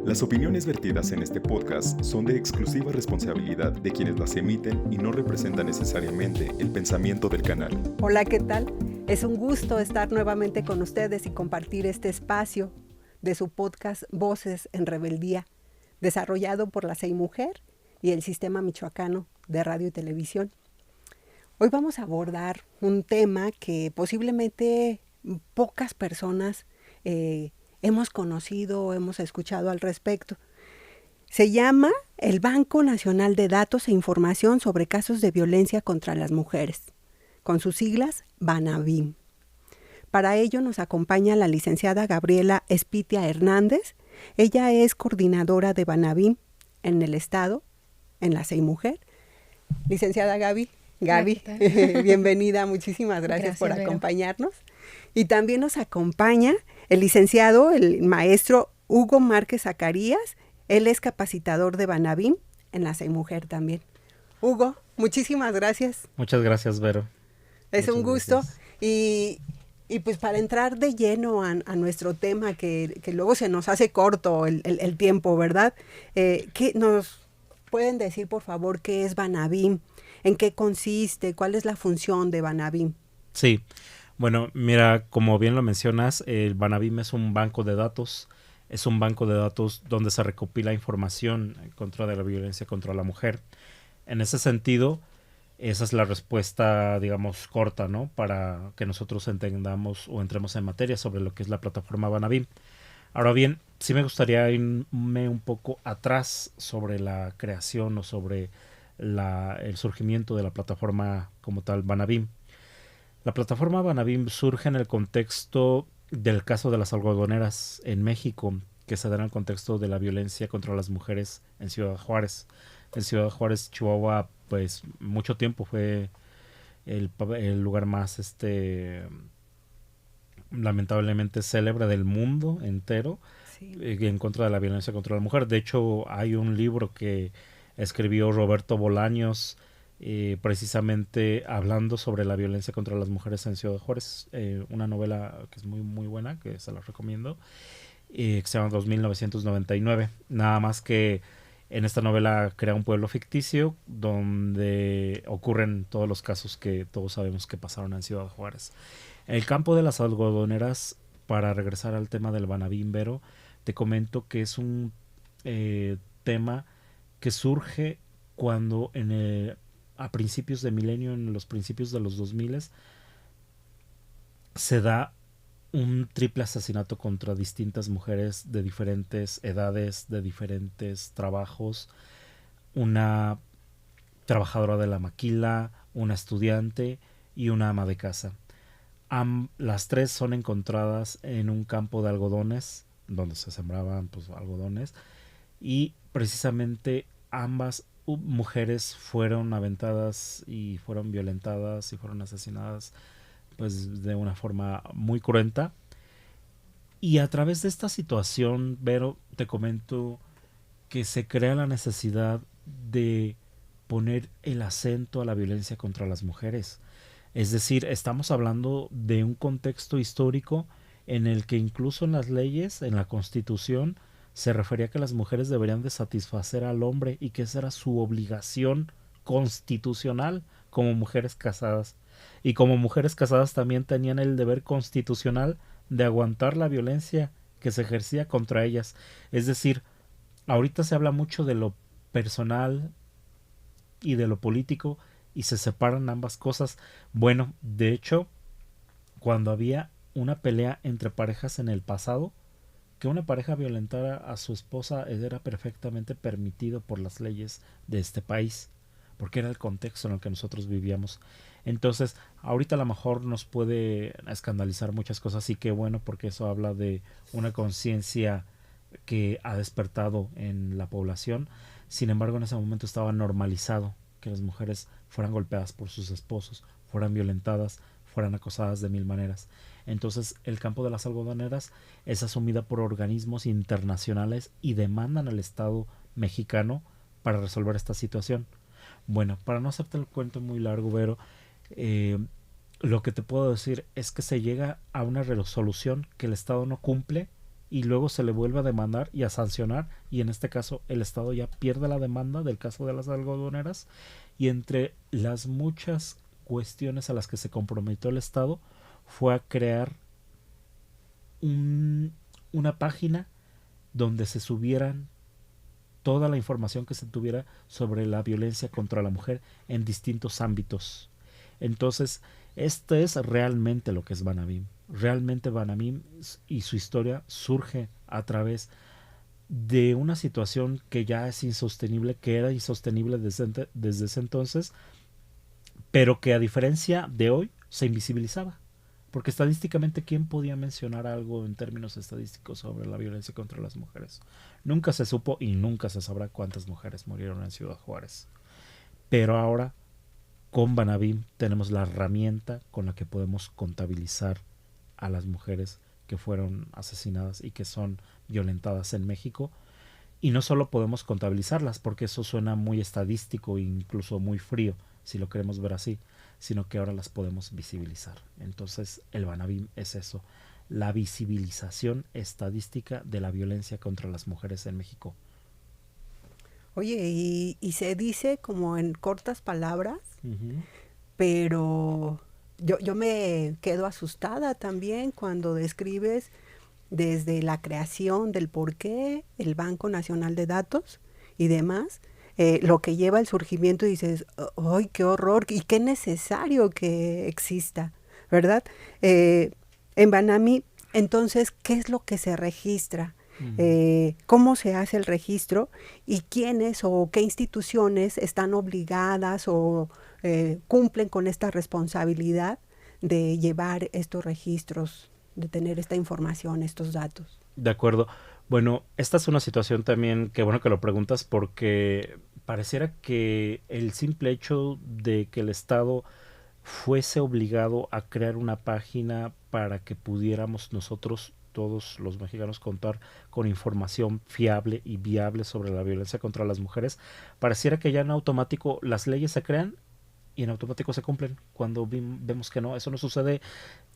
Las opiniones vertidas en este podcast son de exclusiva responsabilidad de quienes las emiten y no representan necesariamente el pensamiento del canal. Hola, ¿qué tal? Es un gusto estar nuevamente con ustedes y compartir este espacio de su podcast Voces en Rebeldía, desarrollado por la CEI Mujer y el Sistema Michoacano de Radio y Televisión. Hoy vamos a abordar un tema que posiblemente pocas personas hemos conocido o hemos escuchado al respecto. Se llama el Banco Nacional de Datos e Información sobre Casos de Violencia contra las Mujeres, con sus siglas BANAVIM. Para ello nos acompaña la licenciada Gabriela Espitia Hernández. Ella es coordinadora de BANAVIM en el Estado, en la CEI Mujer. Licenciada Gaby, bienvenida, muchísimas gracias por acompañarnos. Y también nos acompaña el licenciado, el maestro Hugo Márquez Zacarías. Él es capacitador de BANAVIM en la CEI Mujer también. Hugo, muchísimas gracias. Muchas gracias, Vero. Es un gusto. Y pues para entrar de lleno a nuestro tema, que luego se nos hace corto el tiempo, ¿verdad? ¿Qué nos pueden decir, por favor, qué es BANAVIM? ¿En qué consiste? ¿Cuál es la función de BANAVIM? Sí, bueno, mira, como bien lo mencionas, el BANAVIM es un banco de datos. Es un banco de datos donde se recopila información en contra de la violencia contra la mujer. En ese sentido, esa es la respuesta, digamos, corta, ¿no? Para que nosotros entendamos o entremos en materia sobre lo que es la plataforma BANAVIM. Ahora bien, sí me gustaría irme un poco atrás sobre la creación o sobre el surgimiento de la plataforma como tal BANAVIM. La plataforma BANAVIM surge en el contexto del caso de las algodoneras en México, que se da en el contexto de la violencia contra las mujeres en Ciudad Juárez. En Ciudad Juárez, Chihuahua, pues mucho tiempo fue el lugar más lamentablemente célebre del mundo entero, sí, en contra de la violencia contra la mujer. De hecho, hay un libro que escribió Roberto Bolaños, precisamente hablando sobre la violencia contra las mujeres en Ciudad Juárez, una novela que es muy muy buena, que se la recomiendo, que se llama 2999. Nada más que en esta novela crea un pueblo ficticio donde ocurren todos los casos que todos sabemos que pasaron en Ciudad Juárez. El campo de las algodoneras, para regresar al tema del BANAVIM, Vero, te comento que es un tema que surge cuando a principios de milenio, en los principios de los 2000, se da un triple asesinato contra distintas mujeres de diferentes edades, de diferentes trabajos, una trabajadora de la maquila, una estudiante y una ama de casa. Las tres son encontradas en un campo de algodones, donde se sembraban pues algodones, y precisamente ambas mujeres fueron aventadas y fueron violentadas y fueron asesinadas pues de una forma muy cruenta. Y a través de esta situación, Vero, te comento que se crea la necesidad de poner el acento a la violencia contra las mujeres. Es decir, estamos hablando de un contexto histórico en el que incluso en las leyes, en la Constitución, se refería a que las mujeres deberían de satisfacer al hombre y que esa era su obligación constitucional como mujeres casadas. Y como mujeres casadas también tenían el deber constitucional de aguantar la violencia que se ejercía contra ellas. Es decir, ahorita se habla mucho de lo personal y de lo político y se separan ambas cosas. Bueno, de hecho, cuando había una pelea entre parejas en el pasado, que una pareja violentara a su esposa era perfectamente permitido por las leyes de este país, porque era el contexto en el que nosotros vivíamos. Entonces, ahorita a lo mejor nos puede escandalizar muchas cosas, y qué bueno, porque eso habla de una conciencia que ha despertado en la población. Sin embargo, en ese momento estaba normalizado que las mujeres fueran golpeadas por sus esposos, fueran violentadas, fueran acosadas de mil maneras. Entonces, el campo de las algodoneras es asumida por organismos internacionales y demandan al Estado mexicano para resolver esta situación. Bueno, para no hacerte el cuento muy largo, Vero, lo que te puedo decir es que se llega a una resolución que el Estado no cumple y luego se le vuelve a demandar y a sancionar, y en este caso el Estado ya pierde la demanda del caso de las algodoneras. Y entre las muchas cuestiones a las que se comprometió el Estado fue a crear una página donde se subieran toda la información que se tuviera sobre la violencia contra la mujer en distintos ámbitos. Entonces, esto es realmente lo que es Banabim. Realmente Banabim y su historia surge a través de una situación que ya es insostenible, que era insostenible desde ese entonces, pero que a diferencia de hoy se invisibilizaba. Porque estadísticamente, ¿quién podía mencionar algo en términos estadísticos sobre la violencia contra las mujeres? Nunca se supo y nunca se sabrá cuántas mujeres murieron en Ciudad Juárez. Pero ahora, con Banabim, tenemos la herramienta con la que podemos contabilizar a las mujeres que fueron asesinadas y que son violentadas en México. Y no solo podemos contabilizarlas, porque eso suena muy estadístico e incluso muy frío, si lo queremos ver así, sino que ahora las podemos visibilizar. Entonces el Banabim es eso, la visibilización estadística de la violencia contra las mujeres en México. Oye, y se dice como en cortas palabras, Uh-huh. pero yo me quedo asustada también cuando describes desde la creación del porqué, el Banco Nacional de Datos y demás, lo que lleva al surgimiento y dices, ¡ay, qué horror! Y qué necesario que exista, ¿verdad? En Banami, entonces, ¿qué es lo que se registra? ¿Cómo se hace el registro? ¿Y quiénes o qué instituciones están obligadas o cumplen con esta responsabilidad de llevar estos registros, de tener esta información, estos datos? De acuerdo. Bueno, esta es una situación también que bueno que lo preguntas, porque pareciera que el simple hecho de que el Estado fuese obligado a crear una página para que pudiéramos nosotros, todos los mexicanos, contar con información fiable y viable sobre la violencia contra las mujeres, pareciera que ya en automático las leyes se crean y en automático se cumplen, cuando vemos que no, eso no sucede.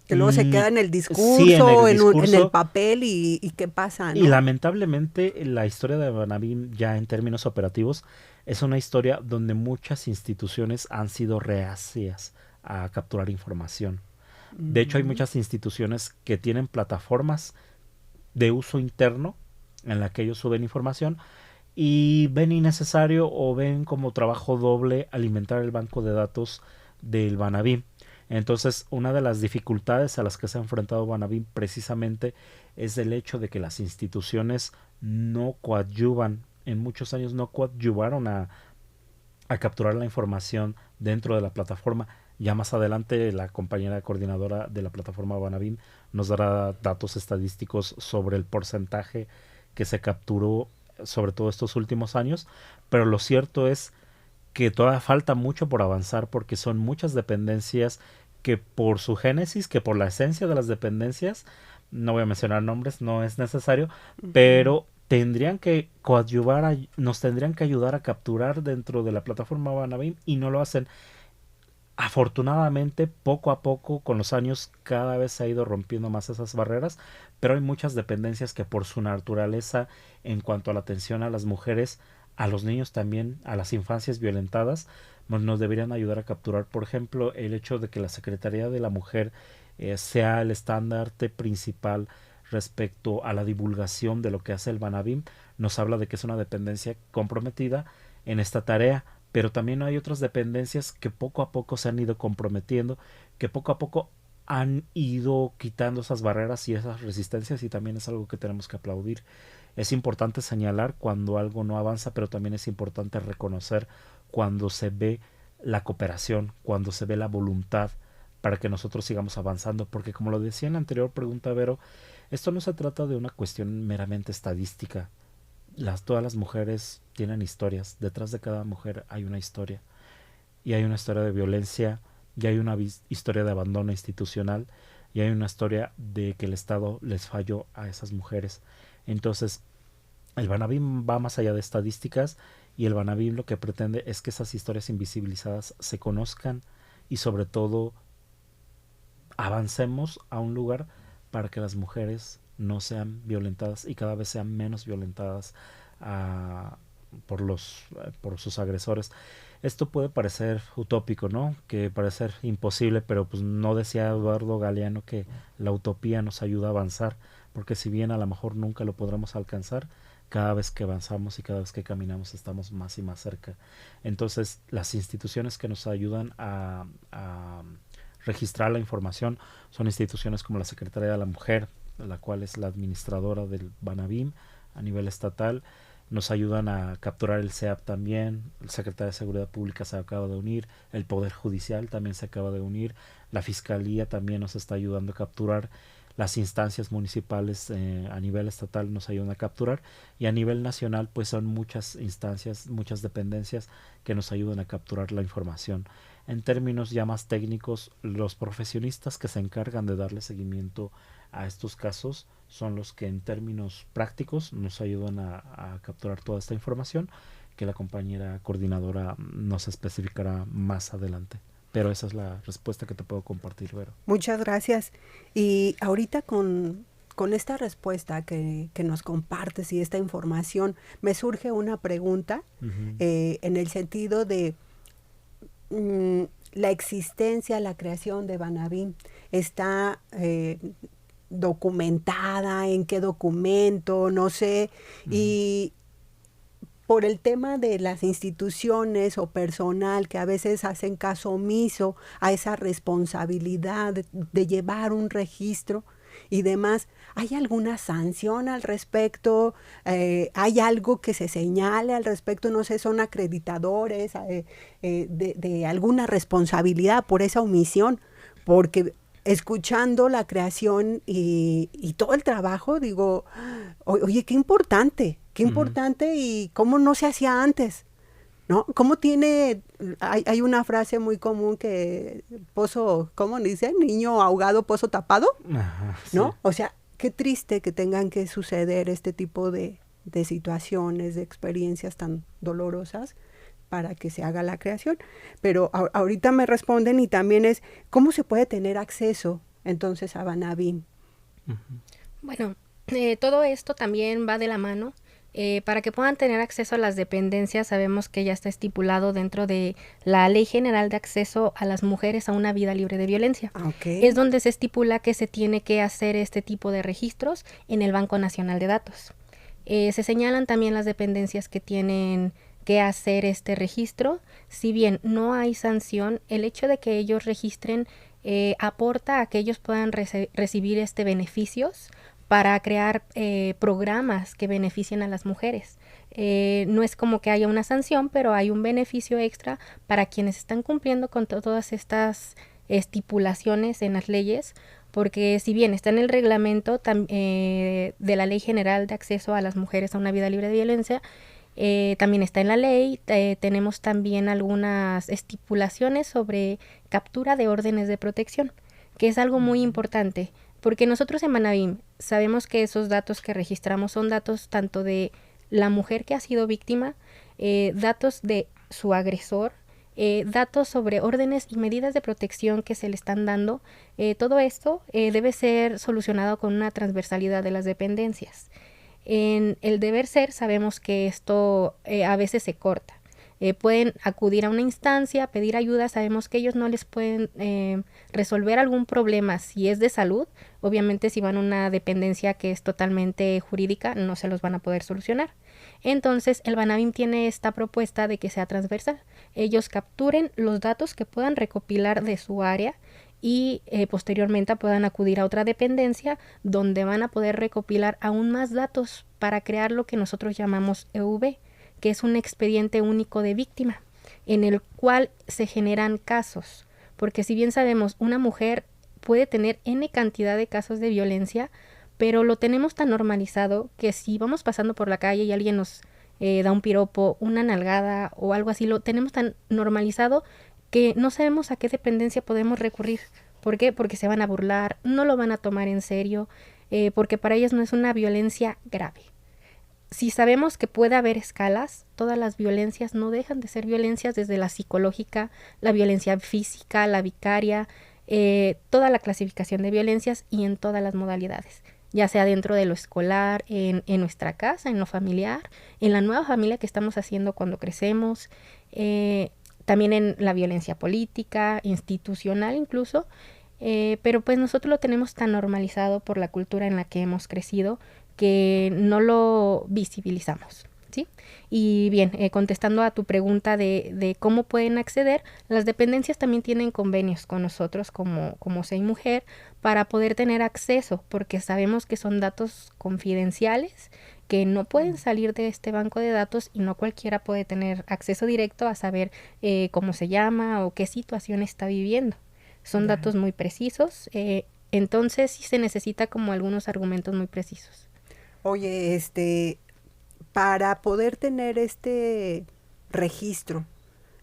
Que luego se queda en el discurso, Sí, en el papel y qué pasa, ¿no? Y lamentablemente la historia de Banabim, ya en términos operativos, es una historia donde muchas instituciones han sido reacias a capturar información. De hecho, hay muchas instituciones que tienen plataformas de uso interno en la que ellos suben información y ven innecesario o ven como trabajo doble alimentar el banco de datos del Banabim. Entonces, una de las dificultades a las que se ha enfrentado Banabim precisamente es el hecho de que las instituciones no coadyuvan, en muchos años no coadyuvaron a capturar la información dentro de la plataforma. Ya más adelante la compañera coordinadora de la plataforma Banabim nos dará datos estadísticos sobre el porcentaje que se capturó sobre todo estos últimos años, pero lo cierto es que todavía falta mucho por avanzar, porque son muchas dependencias que por su génesis, que por la esencia de las dependencias, no voy a mencionar nombres, no es necesario, pero tendrían que coadyuvar, nos tendrían que ayudar a capturar dentro de la plataforma Banabim y no lo hacen. Afortunadamente, poco a poco, con los años, cada vez se ha ido rompiendo más esas barreras, pero hay muchas dependencias que por su naturaleza, en cuanto a la atención a las mujeres, a los niños también, a las infancias violentadas, nos deberían ayudar a capturar. Por ejemplo, el hecho de que la Secretaría de la Mujer sea el estandarte principal respecto a la divulgación de lo que hace el Banabim, nos habla de que es una dependencia comprometida en esta tarea. Pero también hay otras dependencias que poco a poco se han ido comprometiendo, que poco a poco han ido quitando esas barreras y esas resistencias, y también es algo que tenemos que aplaudir. Es importante señalar cuando algo no avanza, pero también es importante reconocer cuando se ve la cooperación, cuando se ve la voluntad para que nosotros sigamos avanzando, porque como lo decía en la anterior pregunta, Vero, esto no se trata de una cuestión meramente estadística. Todas las mujeres tienen historias, detrás de cada mujer hay una historia, y hay una historia de violencia, y hay una historia de abandono institucional, y hay una historia de que el Estado les falló a esas mujeres. Entonces, el Banabim va más allá de estadísticas, y el Banabim lo que pretende es que esas historias invisibilizadas se conozcan y sobre todo avancemos a un lugar para que las mujeres no sean violentadas y cada vez sean menos violentadas por sus agresores. Esto puede parecer utópico, ¿no? Que parecer imposible, pero pues no decía Eduardo Galeano que la utopía nos ayuda a avanzar, porque si bien a lo mejor nunca lo podremos alcanzar, cada vez que avanzamos y cada vez que caminamos estamos más y más cerca. Entonces, las instituciones que nos ayudan a registrar la información son instituciones como la Secretaría de la Mujer, la cual es la administradora del Banabim a nivel estatal. Nos ayudan a capturar el SEAP también, el Secretario de Seguridad Pública se acaba de unir, el Poder Judicial también se acaba de unir, la Fiscalía también nos está ayudando a capturar, las instancias municipales a nivel estatal nos ayudan a capturar, y a nivel nacional pues son muchas instancias, muchas dependencias que nos ayudan a capturar la información. En términos ya más técnicos, los profesionistas que se encargan de darle seguimiento a estos casos son los que en términos prácticos nos ayudan a capturar toda esta información, que la compañera coordinadora nos especificará más adelante. Pero esa es la respuesta que te puedo compartir, Vero. Muchas gracias. Y ahorita con esta respuesta que nos compartes y esta información, me surge una pregunta en el sentido de la existencia, la creación de Banabim. ¿Está documentada? ¿En qué documento? No sé. Y por el tema de las instituciones o personal que a veces hacen caso omiso a esa responsabilidad de llevar un registro y demás, ¿hay alguna sanción al respecto? ¿Hay algo que se señale al respecto? No sé, ¿son acreditadores de alguna responsabilidad por esa omisión? Porque escuchando la creación y todo el trabajo, digo, oye, qué importante y cómo no se hacía antes, ¿no? ¿Cómo hay una frase muy común que pozo, ¿cómo dice? Niño ahogado, pozo tapado, Ajá, ¿no? sí. O sea, qué triste que tengan que suceder este tipo de situaciones, de experiencias tan dolorosas para que se haga la creación. Pero ahorita me responden y también es, ¿cómo se puede tener acceso entonces a Banabim? Bueno, todo esto también va de la mano. Para que puedan tener acceso a las dependencias, sabemos que ya está estipulado dentro de la Ley General de Acceso a las Mujeres a una Vida Libre de Violencia. Okay. Es donde se estipula que se tiene que hacer este tipo de registros en el Banco Nacional de Datos. Se señalan también las dependencias que tienen que hacer este registro. Si bien no hay sanción, el hecho de que ellos registren aporta a que ellos puedan recibir beneficios para crear programas que beneficien a las mujeres. No es como que haya una sanción, pero hay un beneficio extra para quienes están cumpliendo con todas estas estipulaciones en las leyes, porque si bien está en el reglamento de la Ley General de Acceso a las Mujeres a una Vida Libre de Violencia, también está en la ley. Tenemos también algunas estipulaciones sobre captura de órdenes de protección, que es algo muy importante, porque nosotros en Banabim sabemos que esos datos que registramos son datos tanto de la mujer que ha sido víctima, datos de su agresor, datos sobre órdenes y medidas de protección que se le están dando. Todo esto debe ser solucionado con una transversalidad de las dependencias. En el deber ser sabemos que esto a veces se corta. Pueden acudir a una instancia, pedir ayuda. Sabemos que ellos no les pueden resolver algún problema si es de salud. Obviamente si van a una dependencia que es totalmente jurídica, no se los van a poder solucionar. Entonces el Banabim tiene esta propuesta de que sea transversal. Ellos capturen los datos que puedan recopilar de su área y posteriormente puedan acudir a otra dependencia donde van a poder recopilar aún más datos para crear lo que nosotros llamamos EV, que es un expediente único de víctima, en el cual se generan casos, porque si bien sabemos, una mujer puede tener N cantidad de casos de violencia, pero lo tenemos tan normalizado que si vamos pasando por la calle y alguien nos da un piropo, una nalgada o algo así, lo tenemos tan normalizado que no sabemos a qué dependencia podemos recurrir. ¿Por qué? Porque se van a burlar, no lo van a tomar en serio, porque para ellas no es una violencia grave. Si sabemos que puede haber escalas, todas las violencias no dejan de ser violencias, desde la psicológica, la violencia física, la vicaria, toda la clasificación de violencias y en todas las modalidades. ya sea dentro de lo escolar, en nuestra casa, en lo familiar, en la nueva familia que estamos haciendo cuando crecemos, también en la violencia política, institucional incluso, pero pues nosotros lo tenemos tan normalizado por la cultura en la que hemos crecido que no lo visibilizamos, ¿sí? Y bien, contestando a tu pregunta de cómo pueden acceder, las dependencias también tienen convenios con nosotros como SEI Mujer para poder tener acceso, porque sabemos que son datos confidenciales que no pueden salir de este banco de datos y no cualquiera puede tener acceso directo a saber cómo se llama o qué situación está viviendo. Son datos muy precisos, entonces sí se necesita como algunos argumentos muy precisos. Oye, para poder tener este registro,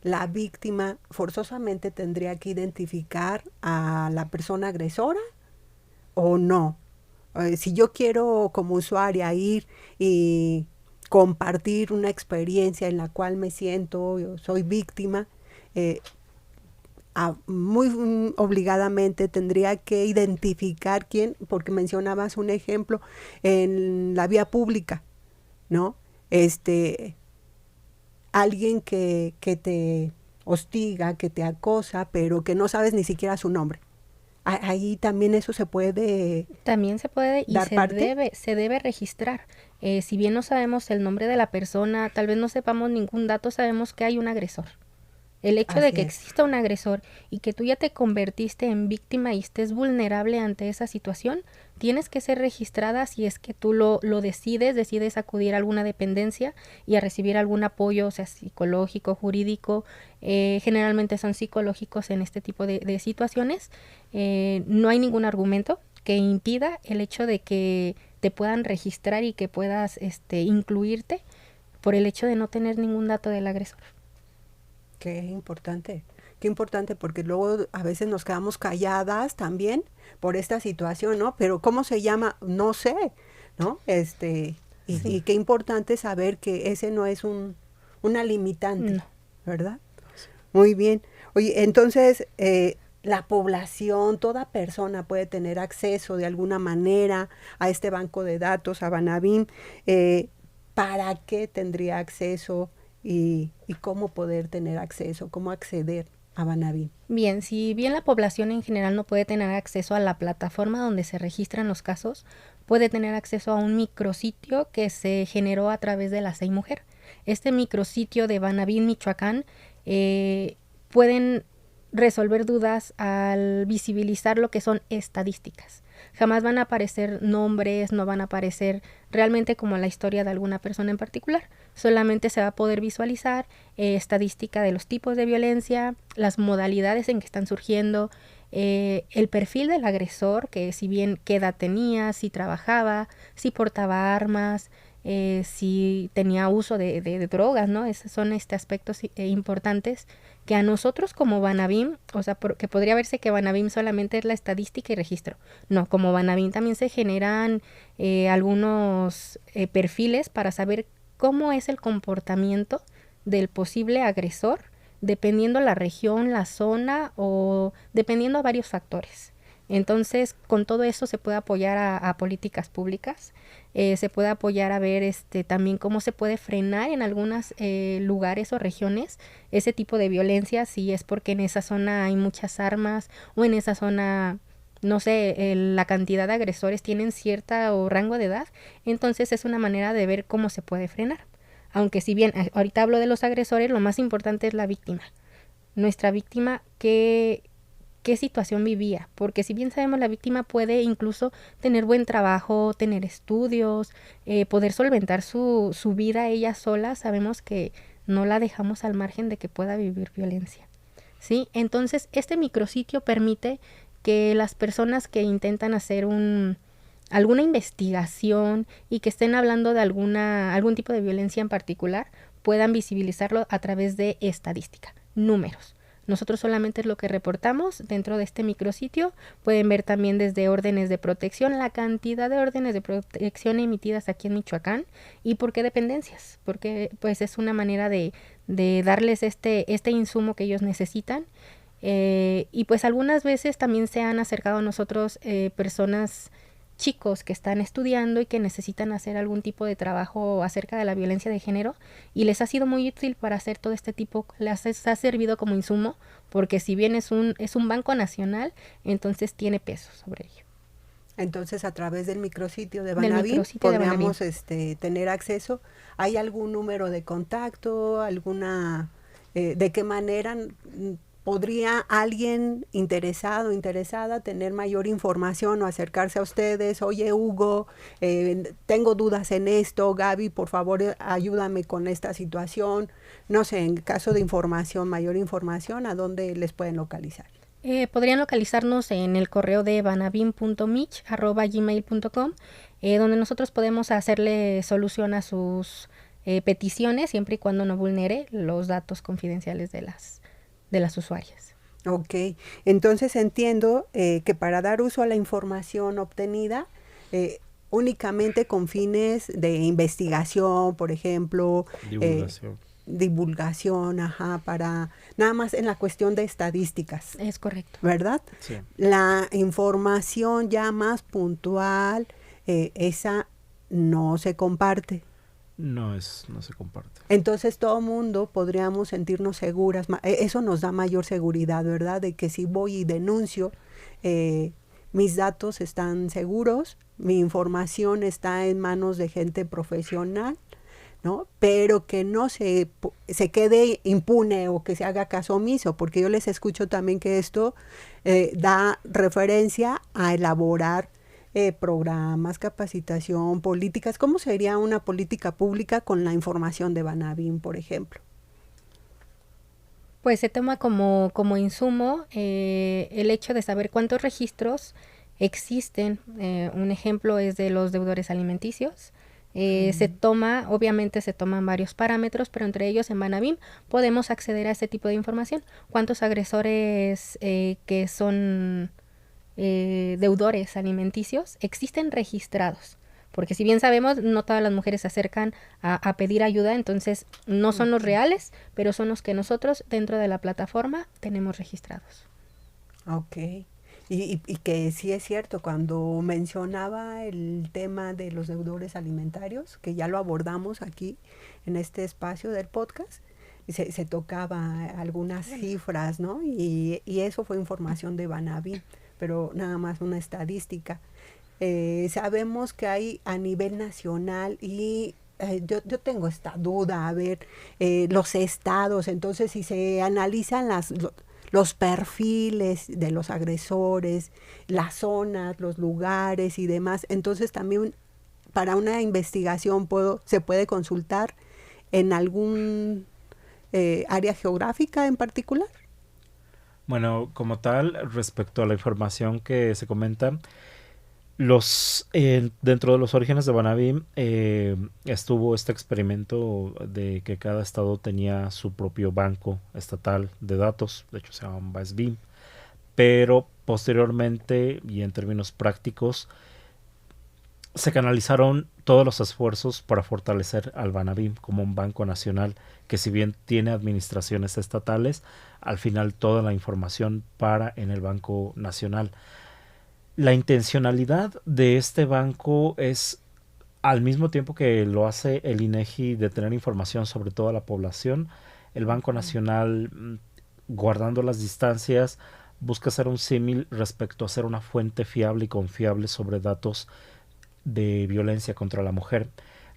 la víctima forzosamente tendría que identificar a la persona agresora o no. Si yo quiero como usuaria ir y compartir una experiencia en la cual me siento, yo soy víctima, muy obligadamente tendría que identificar quién, porque mencionabas un ejemplo en la vía pública, ¿no? Alguien que te hostiga, que te acosa, pero que no sabes ni siquiera su nombre. Ahí también eso se puede... También se puede y se debe registrar. Si bien no sabemos el nombre de la persona, tal vez no sepamos ningún dato, sabemos que hay un agresor. El hecho de que exista un agresor y que tú ya te convertiste en víctima y estés vulnerable ante esa situación, tienes que ser registrada si es que tú lo decides acudir a alguna dependencia y a recibir algún apoyo, o sea, psicológico, jurídico, generalmente son psicológicos en este tipo de situaciones. No hay ningún argumento que impida el hecho de que te puedan registrar y que puedas incluirte por el hecho de no tener ningún dato del agresor. Qué importante, porque luego a veces nos quedamos calladas también por esta situación, ¿no? Pero ¿cómo se llama? No sé, ¿no? Y qué importante saber que ese no es una limitante, no. ¿Verdad? Muy bien. Oye, entonces, la población, toda persona puede tener acceso de alguna manera a este banco de datos, a Banabim. ¿Para qué tendría acceso? Y cómo poder tener acceso, cómo acceder a Banabim. Bien, si bien la población en general no puede tener acceso a la plataforma donde se registran los casos, puede tener acceso a un micrositio que se generó a través de la SEI Mujer. Este micrositio de Banabim, Michoacán, pueden resolver dudas al visibilizar lo que son estadísticas. Jamás van a aparecer nombres, no van a aparecer realmente como la historia de alguna persona en particular. Solamente se va a poder visualizar estadística de los tipos de violencia, las modalidades en que están surgiendo, el perfil del agresor, que si bien qué edad tenía, si trabajaba, si portaba armas, si tenía uso de drogas, ¿no? Esos son aspectos importantes que a nosotros como Banabim, o sea, que podría verse que Banabim solamente es la estadística y registro. No, como Banabim también se generan algunos perfiles para saber cómo es el comportamiento del posible agresor, dependiendo la región, la zona o dependiendo a varios factores. Entonces, con todo eso se puede apoyar a políticas públicas, se puede apoyar a ver también cómo se puede frenar en algunos lugares o regiones ese tipo de violencia, si es porque en esa zona hay muchas armas o en esa zona, no sé, la cantidad de agresores tienen cierta o rango de edad, entonces es una manera de ver cómo se puede frenar. Aunque si bien ahorita hablo de los agresores, lo más importante es la víctima. Nuestra víctima, ¿qué situación vivía? Porque si bien sabemos la víctima puede incluso tener buen trabajo, tener estudios, poder solventar su vida ella sola, sabemos que no la dejamos al margen de que pueda vivir violencia, ¿sí? Entonces, este micrositio permite que las personas que intentan hacer alguna investigación y que estén hablando de algún tipo de violencia en particular, puedan visibilizarlo a través de estadística, números. Nosotros solamente es lo que reportamos dentro de este micrositio. Pueden ver también desde órdenes de protección, la cantidad de órdenes de protección emitidas aquí en Michoacán y por qué dependencias, porque pues es una manera de darles este insumo que ellos necesitan. Y pues algunas veces también se han acercado a nosotros personas chicos que están estudiando y que necesitan hacer algún tipo de trabajo acerca de la violencia de género, y les ha sido muy útil para hacer todo este tipo, les ha servido como insumo, porque si bien es un banco nacional, entonces tiene peso sobre ello. Entonces, a través del micrositio de Banabim podríamos tener acceso. ¿Hay algún número de contacto? ¿Alguna de qué manera podría alguien interesado o interesada tener mayor información o acercarse a ustedes? Oye, Hugo, tengo dudas en esto. Gaby, por favor, ayúdame con esta situación. No sé, en caso de información, mayor información, ¿a dónde les pueden localizar? Podrían localizarnos en el correo de banabim.mich@gmail.com, donde nosotros podemos hacerle solución a sus peticiones, siempre y cuando no vulnere los datos confidenciales de las usuarias. Ok, entonces entiendo que para dar uso a la información obtenida, únicamente con fines de investigación, por ejemplo, divulgación, para nada más en la cuestión de estadísticas. Es correcto. ¿Verdad? Sí. La información ya más puntual, esa no se comparte. No se comparte. Entonces todo mundo podríamos sentirnos seguras. Eso nos da mayor seguridad, ¿verdad? De que si voy y denuncio, mis datos están seguros, mi información está en manos de gente profesional, ¿no? Pero que no se quede impune o que se haga caso omiso, porque yo les escucho también que esto da referencia a elaborar programas, capacitación, políticas. ¿Cómo sería una política pública con la información de Banabim, por ejemplo? Pues se toma como insumo el hecho de saber cuántos registros existen. Un ejemplo es de los deudores alimenticios. Obviamente se toman varios parámetros, pero entre ellos en Banabim podemos acceder a este tipo de información. ¿Cuántos agresores que son deudores alimenticios existen registrados? Porque si bien sabemos, no todas las mujeres se acercan a pedir ayuda, entonces no son los reales, pero son los que nosotros dentro de la plataforma tenemos registrados. Ok. Y que sí es cierto, cuando mencionaba el tema de los deudores alimentarios, que ya lo abordamos aquí en este espacio del podcast, se tocaba algunas cifras, ¿no? Y eso fue información de Banabim, pero nada más una estadística. Sabemos que hay a nivel nacional y yo tengo esta duda, a ver, los estados, entonces si se analizan los perfiles de los agresores, las zonas, los lugares y demás, entonces también para una investigación se puede consultar en algún área geográfica en particular. Bueno, como tal, respecto a la información que se comenta, dentro de los orígenes de Banabim estuvo este experimento de que cada estado tenía su propio banco estatal de datos, de hecho se llama BASBIM, pero posteriormente y en términos prácticos se canalizaron todos los esfuerzos para fortalecer al Banabim como un banco nacional que, si bien tiene administraciones estatales, al final toda la información para en el Banco Nacional. La intencionalidad de este banco es, al mismo tiempo que lo hace el INEGI, de tener información sobre toda la población, el Banco Nacional, guardando las distancias, busca hacer un símil respecto a ser una fuente fiable y confiable sobre datos de violencia contra la mujer.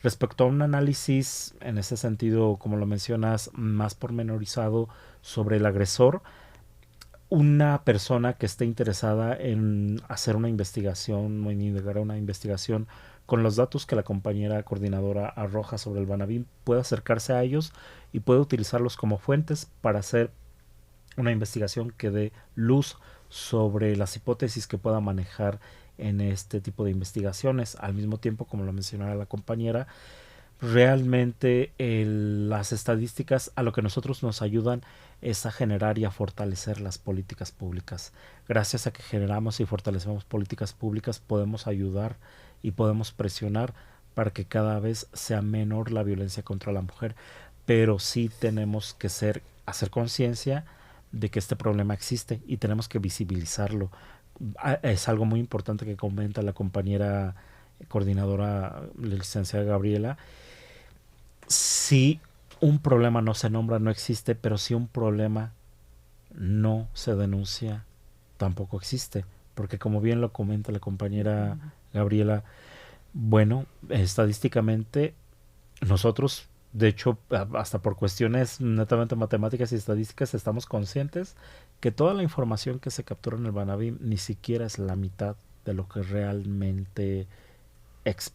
Respecto a un análisis, en ese sentido, como lo mencionas, más pormenorizado sobre el agresor, una persona que esté interesada en hacer una investigación o en integrar una investigación con los datos que la compañera coordinadora arroja sobre el Banabim puede acercarse a ellos y puede utilizarlos como fuentes para hacer una investigación que dé luz sobre las hipótesis que pueda manejar en este tipo de investigaciones. Al mismo tiempo, como lo mencionaba la compañera, realmente las estadísticas a lo que nosotros nos ayudan es a generar y a fortalecer las políticas públicas. Gracias a que generamos y fortalecemos políticas públicas, podemos ayudar y podemos presionar para que cada vez sea menor la violencia contra la mujer, pero sí tenemos que hacer conciencia de que este problema existe y tenemos que visibilizarlo es algo muy importante que comenta la compañera coordinadora, la licenciada Gabriela. Si un problema no se nombra, no existe, pero si un problema no se denuncia, tampoco existe. Porque como bien lo comenta la compañera Gabriela, bueno, estadísticamente nosotros, de hecho, hasta por cuestiones netamente matemáticas y estadísticas, estamos conscientes que toda la información que se captura en el Banabim ni siquiera es la mitad de lo que realmente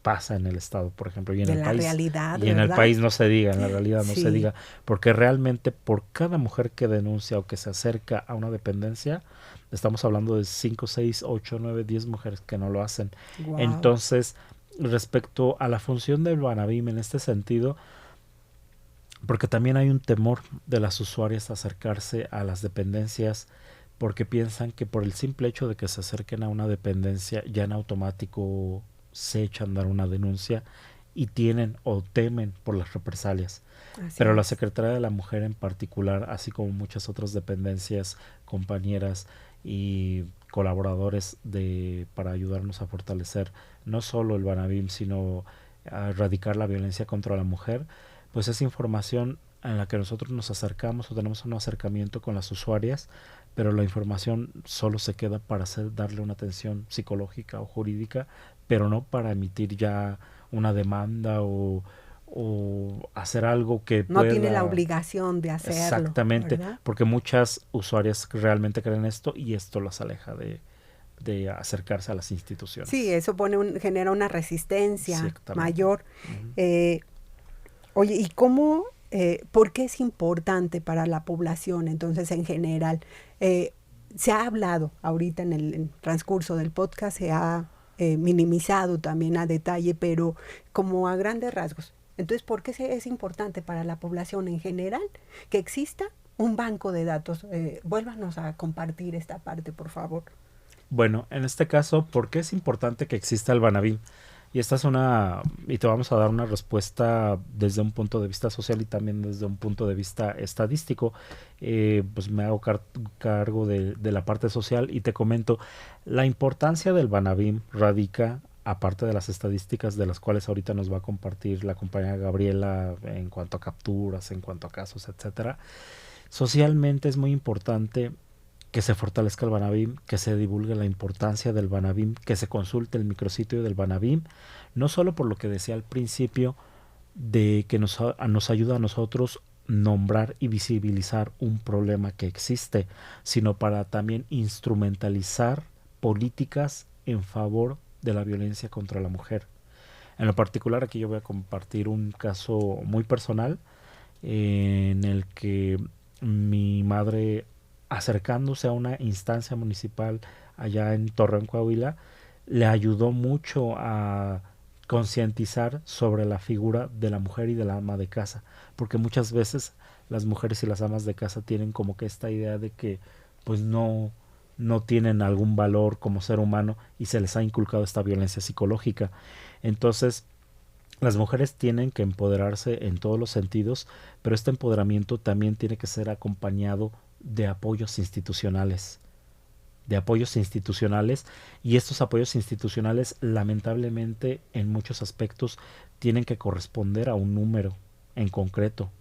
pasa en el estado, por ejemplo, y en de el la país, realidad, y en el ¿verdad? país no se diga, en la realidad no Sí. se diga, porque realmente por cada mujer que denuncia o que se acerca a una dependencia, estamos hablando de 5, 6, 8, 9, 10 mujeres que no lo hacen. Wow. Entonces, respecto a la función del Banabim en este sentido, porque también hay un temor de las usuarias a acercarse a las dependencias, porque piensan que por el simple hecho de que se acerquen a una dependencia, ya en automático se echan a dar una denuncia y tienen o temen por las represalias. Así Pero la es. Secretaría de la Mujer en particular, así como muchas otras dependencias, compañeras y colaboradores para ayudarnos a fortalecer no solo el Banabim, sino a erradicar la violencia contra la mujer, pues es información en la que nosotros nos acercamos o tenemos un acercamiento con las usuarias, pero la información solo se queda para darle una atención psicológica o jurídica, pero no para emitir ya una demanda o hacer algo que no pueda... tiene la obligación de hacerlo. Exactamente, ¿verdad? porque muchas usuarias realmente creen esto y esto las aleja de acercarse a las instituciones. Sí, eso genera una resistencia Exactamente. mayor. Ujú. Oye, ¿y cómo, por qué es importante para la población entonces en general? Se ha hablado ahorita en el transcurso del podcast, se ha minimizado también a detalle, pero como a grandes rasgos. Entonces, ¿por qué es importante para la población en general que exista un banco de datos? Vuélvanos a compartir esta parte, por favor. Bueno, en este caso, ¿por qué es importante que exista el Banabim? Y esta es y te vamos a dar una respuesta desde un punto de vista social y también desde un punto de vista estadístico. Pues me hago cargo de la parte social y te comento, la importancia del Banabim radica, aparte de las estadísticas de las cuales ahorita nos va a compartir la compañera Gabriela en cuanto a capturas, en cuanto a casos, etcétera. Socialmente es muy importante que se fortalezca el Banabim, que se divulgue la importancia del Banabim, que se consulte el micrositio del Banabim, no solo por lo que decía al principio, de que nos ayuda a nosotros nombrar y visibilizar un problema que existe, sino para también instrumentalizar políticas en favor de la violencia contra la mujer. En lo particular, aquí yo voy a compartir un caso muy personal en el que mi madre, acercándose a una instancia municipal allá en Torreón, Coahuila, le ayudó mucho a concientizar sobre la figura de la mujer y de la ama de casa, porque muchas veces las mujeres y las amas de casa tienen como que esta idea de que pues no tienen algún valor como ser humano y se les ha inculcado esta violencia psicológica. Entonces, las mujeres tienen que empoderarse en todos los sentidos, pero este empoderamiento también tiene que ser acompañado de apoyos institucionales. Y estos apoyos institucionales lamentablemente en muchos aspectos tienen que corresponder a un número en concreto.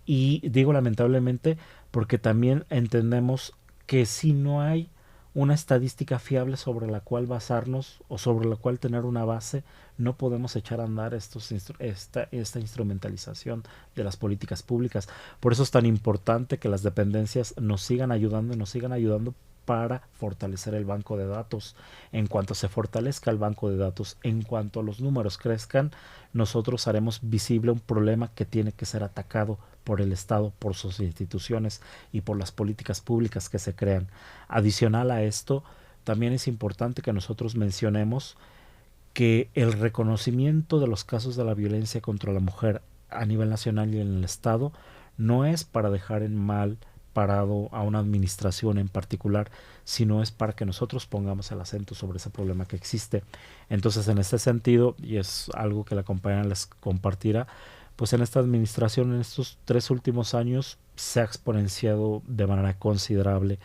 Y digo lamentablemente porque también entendemos que si no hay una estadística fiable sobre la cual basarnos o sobre la cual tener una base, no podemos echar a andar esta instrumentalización de las políticas públicas. Por eso es tan importante que las dependencias nos sigan ayudando para fortalecer el banco de datos. En cuanto se fortalezca el banco de datos, en cuanto los números crezcan, nosotros haremos visible un problema que tiene que ser atacado por el Estado, por sus instituciones y por las políticas públicas que se crean. Adicional a esto, también es importante que nosotros mencionemos que el reconocimiento de los casos de la violencia contra la mujer a nivel nacional y en el Estado no es para dejar en mal parado a una administración en particular, sino es para que nosotros pongamos el acento sobre ese problema que existe. Entonces, en este sentido, y es algo que la compañera les compartirá, pues en esta administración, en estos 3 últimos años, se ha exponenciado de manera considerable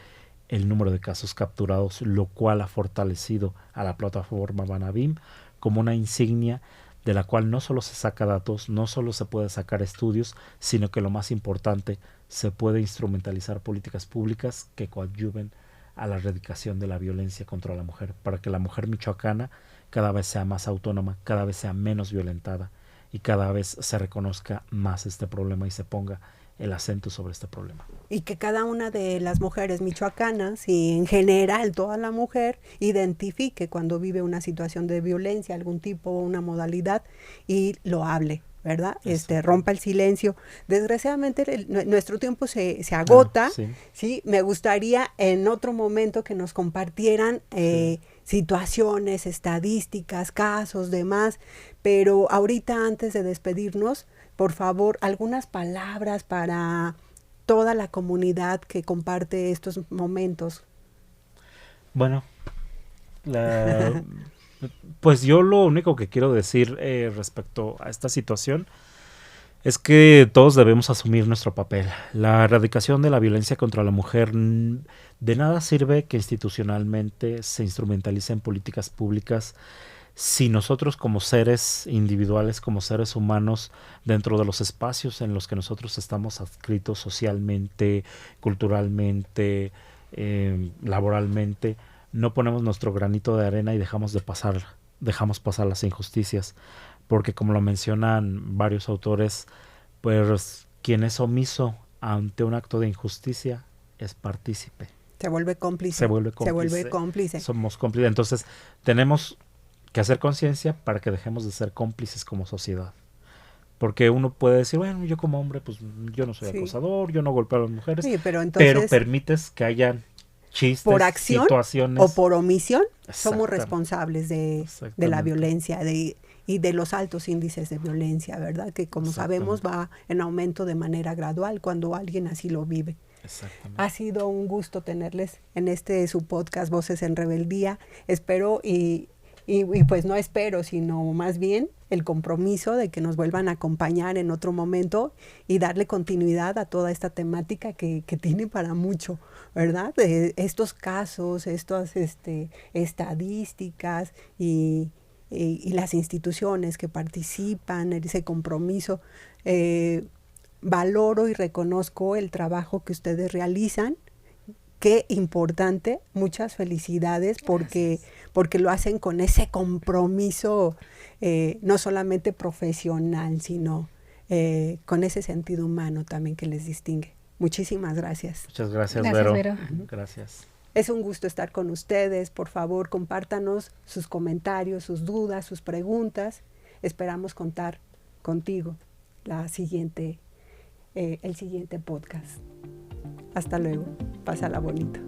el número de casos capturados, lo cual ha fortalecido a la plataforma Banabim como una insignia de la cual no solo se saca datos, no solo se puede sacar estudios, sino que lo más importante, se puede instrumentalizar políticas públicas que coadyuven a la erradicación de la violencia contra la mujer, para que la mujer michoacana cada vez sea más autónoma, cada vez sea menos violentada y cada vez se reconozca más este problema y se ponga el acento sobre este problema. Y que cada una de las mujeres michoacanas y en general toda la mujer identifique cuando vive una situación de violencia, algún tipo o una modalidad, y lo hable, ¿verdad? Rompa el silencio. Desgraciadamente nuestro tiempo se agota. Sí. Me gustaría en otro momento que nos compartieran situaciones, estadísticas, casos, demás, pero ahorita antes de despedirnos, por favor, algunas palabras para toda la comunidad que comparte estos momentos. Bueno, pues yo lo único que quiero decir respecto a esta situación es que todos debemos asumir nuestro papel. La erradicación de la violencia contra la mujer, de nada sirve que institucionalmente se instrumentalicen políticas públicas si nosotros como seres individuales, como seres humanos, dentro de los espacios en los que nosotros estamos adscritos socialmente, culturalmente, laboralmente, no ponemos nuestro granito de arena y dejamos pasar las injusticias, porque como lo mencionan varios autores, pues quien es omiso ante un acto de injusticia es partícipe. Se vuelve cómplice. Se vuelve cómplice. Somos cómplices. Entonces tenemos que hacer conciencia para que dejemos de ser cómplices como sociedad. Porque uno puede decir, bueno, yo como hombre, pues yo no soy acosador, yo no golpeo a las mujeres, sí, pero permites que hayan chistes, por acción situaciones o por omisión, somos responsables de la violencia y de los altos índices de violencia, ¿verdad? Que como sabemos va en aumento de manera gradual cuando alguien así lo vive. Ha sido un gusto tenerles en su podcast Voces en Rebeldía. Espero y pues no espero, sino más bien el compromiso de que nos vuelvan a acompañar en otro momento y darle continuidad a toda esta temática que tiene para mucho, ¿verdad? Estos casos, estas estadísticas y las instituciones que participan, ese compromiso. Valoro y reconozco el trabajo que ustedes realizan. Qué importante, muchas felicidades porque lo hacen con ese compromiso, no solamente profesional, sino con ese sentido humano también que les distingue. Muchísimas gracias. Muchas gracias, Vero. Gracias. Es un gusto estar con ustedes. Por favor, compártanos sus comentarios, sus dudas, sus preguntas. Esperamos contar contigo el siguiente podcast. Hasta luego. Pásala bonito.